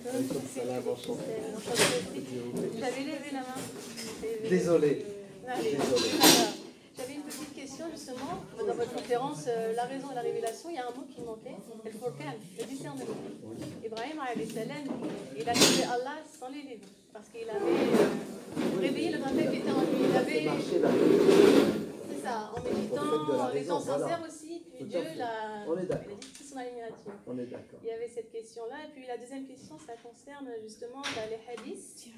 Comme ça, là, J'avais levé la main. Désolé. Désolé. J'avais une petite question justement. Dans votre conférence, la raison et la révélation, il y a un mot qui manquait, le Furqan, le discernement. Ibrahim alayhi salam, il a trouvé Allah sans les livres, parce qu'il avait réveillé le rappel qui était en lui. Il avait. C'est ça, en méditant, en étant sincère aussi, puis Dieu l'a. On est d'accord. Son admiration. On est d'accord. Il y avait cette question-là. Et puis la deuxième question, ça concerne justement les hadiths.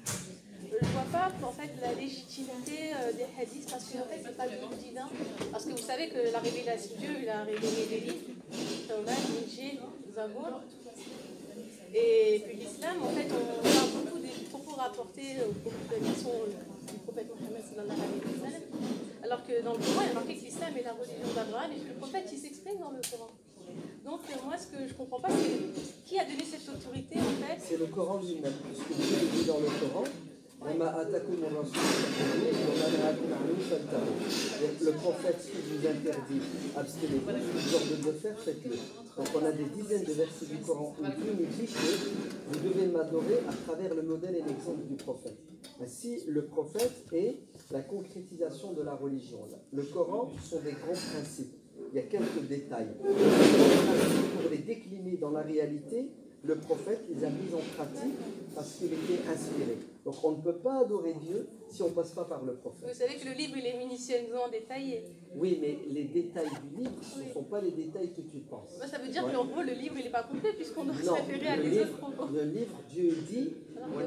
Je ne vois pas en fait la légitimité des hadiths parce qu'en fait c'est pas du tout divin. Parce que vous savez que la révélation, Dieu il a révélé des livres, Tawrat, Injil, Zabour. Et puis l'islam, en fait, on parle beaucoup des propos rapportés aux traditions du prophète Mohammed sallallahu alayhi wa sallam. Alors que dans le Coran, il y a marqué que l'islam est la religion d'Abraham et que le prophète il s'exprime dans le Coran. Donc moi ce que je ne comprends pas c'est qui a donné cette autorité en fait. C'est le Coran lui-même, puisque Dieu dit dans le Coran, le prophète qui vous interdit, abstenez-vous, vous ordonne de faire, faites-le. Donc on a des dizaines de versets du Coran où Dieu nous dit que vous devez m'adorer à travers le modèle et l'exemple du prophète. Ainsi, le prophète est la concrétisation de la religion. Le Coran sont des grands principes. Il y a quelques détails. Pour les décliner dans la réalité, le prophète les a mis en pratique parce qu'il était inspiré. Donc on ne peut pas adorer Dieu si on ne passe pas par le prophète. Vous savez que le livre il est minutieusement détaillé. Oui, mais les détails du livre ne sont pas les détails que tu penses. Ça veut dire qu'en gros le livre il n'est pas complet puisqu'on doit se référer à des autres propos. Le livre, Dieu dit nous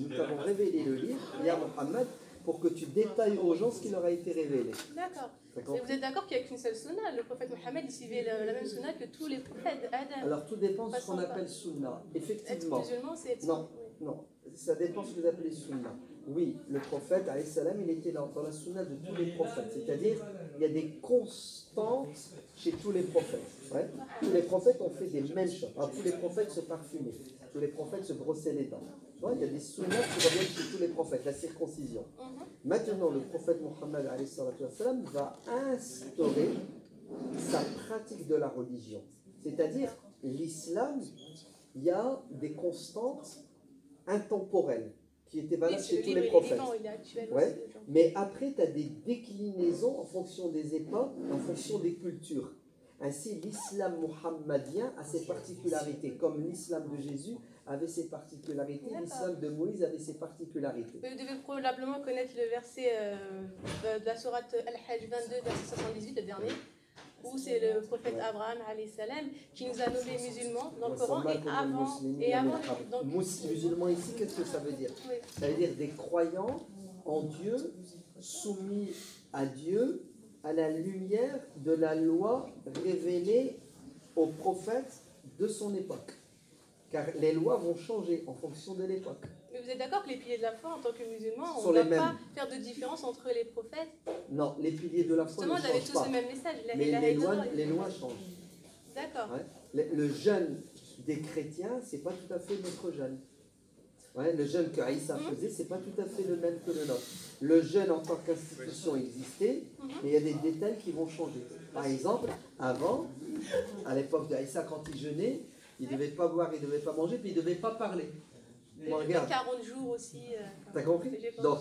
t'avons révélé le livre, Ya Muhammad, pour que tu détailles aux gens ce qui leur a été révélé. D'accord. Et vous êtes d'accord qu'il n'y a qu'une seule sunna? Le prophète Mohammed il suivait la même sunna que tous les prophètes Adam. Alors tout dépend de ce qu'on appelle sunna. Effectivement. Être musulman, c'est être. Non, non. Ça dépend de ce que vous appelez sunna. Oui, le prophète, alayhi salam, il était dans la sunna de tous les prophètes. C'est-à-dire, il y a des constantes chez tous les prophètes. Ouais. Tous les prophètes ont fait des mêmes choses. Alors, tous les prophètes se parfumaient. Tous les prophètes se brossaient les dents. Ouais, il y a des sunnahs qui reviennent chez tous les prophètes. La circoncision. Maintenant, le prophète Mohammed alayhi salam, va instaurer sa pratique de la religion. C'est-à-dire, l'islam, il y a des constantes intemporelles qui étaient valables chez tous les prophètes. Ouais. Mais après, tu as des déclinaisons en fonction des époques, en fonction des cultures. Ainsi, l'islam muhammadien a ses particularités, comme l'islam de Jésus avait ses particularités, l'islam de Moïse avait ses particularités. Vous devez probablement connaître le verset de la sourate Al-Hajj 22, verset 78, le dernier, où c'est le prophète Abraham alayhi salam qui nous a nommés musulmans dans le Coran et avant. Donc, musulmans ici, qu'est-ce que ça veut dire? Oui. Ça veut dire des croyants en Dieu, soumis à Dieu, à la lumière de la loi révélée aux prophètes de son époque. Car les lois vont changer en fonction de l'époque. Mais vous êtes d'accord que les piliers de la foi en tant que musulmans, on ne doit pas faire de différence entre les prophètes? Non, les piliers de la foi ne changent pas. Justement, ils avaient tous le même message. Mais les lois changent. D'accord. Ouais. Le jeûne des chrétiens, ce n'est pas tout à fait notre jeûne. Ouais, le jeûne que Aïssa faisait, ce n'est pas tout à fait le même que le nôtre. Le jeûne en tant qu'institution existait, mais il y a des détails qui vont changer. Par exemple, avant, à l'époque d'Aïssa, quand il jeûnait, il ne devait pas boire, il ne devait pas manger, puis il ne devait pas parler. Bon, regarde. 40 jours aussi. T'as compris? Donc,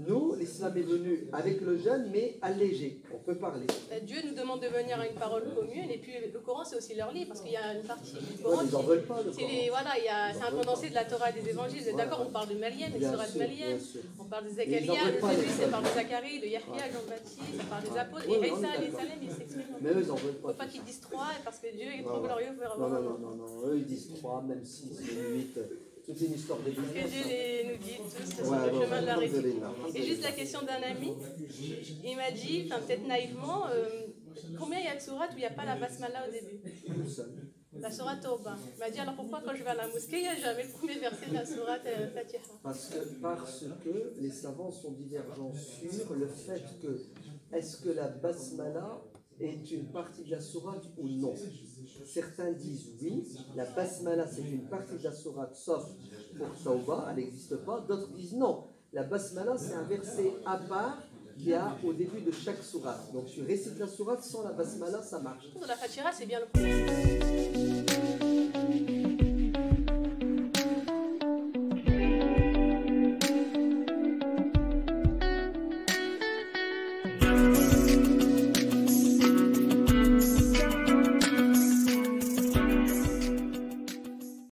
nous, l'islam est venu avec le jeûne, mais allégé. On peut parler. Dieu nous demande de venir à une parole commune, et puis le Coran, c'est aussi leur livre, parce qu'il y a une partie du Coran. Ils n'en veulent pas, le Coran. C'est un condensé de la Torah et des évangiles. Vous êtes d'accord? On parle de Maryam, et Surah de Maryam. On parle de Zacharia, ça parle de Zacharie, de Yahya, Jean-Baptiste, ça parle des apôtres. Et Isa, alayhi salam, il s'exprime. Mais eux, ils n'en veulent pas. Il ne faut pas qu'ils disent 3, parce que Dieu est trop glorieux pour avoir. Non. Eux, ils disent 3, même 6, 8. C'est une histoire de business. Que Dieu nous guide tous sur le chemin de la réussite. Et juste la question d'un ami, il m'a dit, peut-être naïvement, combien il y a de sourates où il n'y a pas la basmala au début? Une seule. La sourate Tawbah. Il m'a dit, alors pourquoi quand je vais à la mosquée, il n'y a jamais le premier verset de la sourate Fatiha? Parce que les savants sont divergents sur le fait que, est-ce que la basmala est une partie de la sourate ou non? Certains disent oui, la basmala c'est une partie de la sourate sauf pour Tawbah, elle n'existe pas. D'autres disent non, la basmala c'est un verset à part qu'il y a au début de chaque sourate. Donc tu récites la sourate sans la basmala, ça marche. La Fatiha c'est bien le premier.